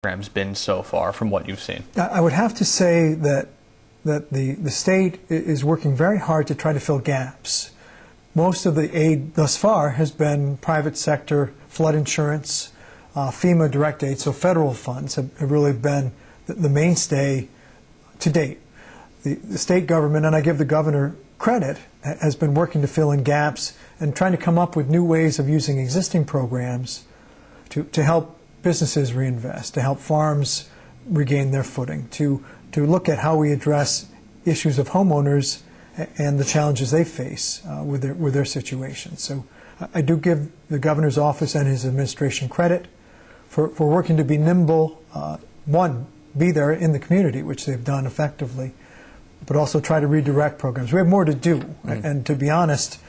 program's been so far from what you've seen? I would have to say that the state is working very hard to try to fill gaps. Most of the aid thus far has been private sector flood insurance, FEMA direct aid, so federal funds have really been the mainstay to date. The state government, and I give the governor credit, has been working to fill in gaps and trying to come up with new ways of using existing programs to help businesses reinvest, to help farms regain their footing, to look at how we address issues of homeowners and the challenges they face with their situation. So I do give the governor's office and his administration credit for working to be nimble, one, be there in the community, which they've done effectively, but also try to redirect programs. We have more to do, and to be honest,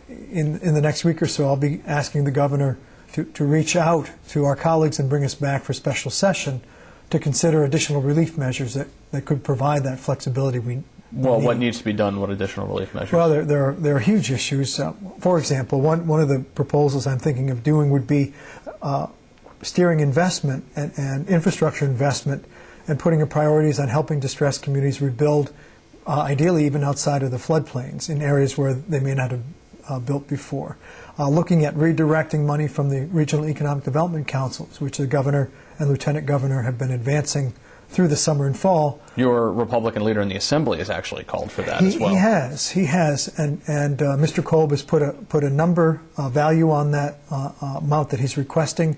in the next week or so, I'll be asking the governor to reach out to our colleagues and bring us back for special session to consider additional relief measures that could provide that flexibility we need. What needs to be done? What additional relief measures? Well, there are huge issues. For example, one of the proposals I'm thinking of doing would be steering investment and infrastructure investment and putting priorities on helping distressed communities rebuild, ideally even outside of the floodplains, in areas where they may not have built before. Looking at redirecting money from the Regional Economic Development Councils, which the governor and lieutenant governor have been advancing through the summer and fall. Your Republican leader in the Assembly has actually called for that as well. He has, and Mr. Kolb has put a number value on that amount that he's requesting.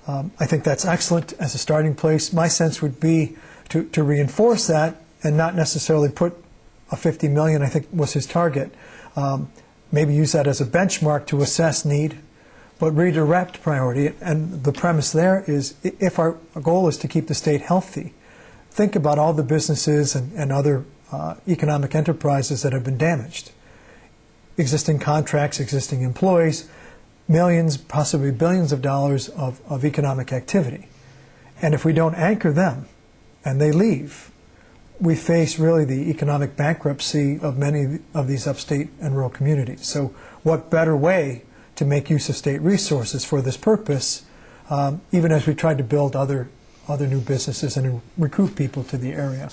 I think that's excellent as a starting place. My sense would be to reinforce that and not necessarily put a $50 million, I think was his target. Maybe use that as a benchmark to assess need, but redirect priority. And the premise there is, if our goal is to keep the state healthy, think about all the businesses and other economic enterprises that have been damaged. Existing contracts, existing employees, millions, possibly billions of dollars of economic activity. And if we don't anchor them and they leave, we face really the economic bankruptcy of many of these upstate and rural communities. So what better way to make use of state resources for this purpose, even as we try to build other new businesses and recruit people to the area.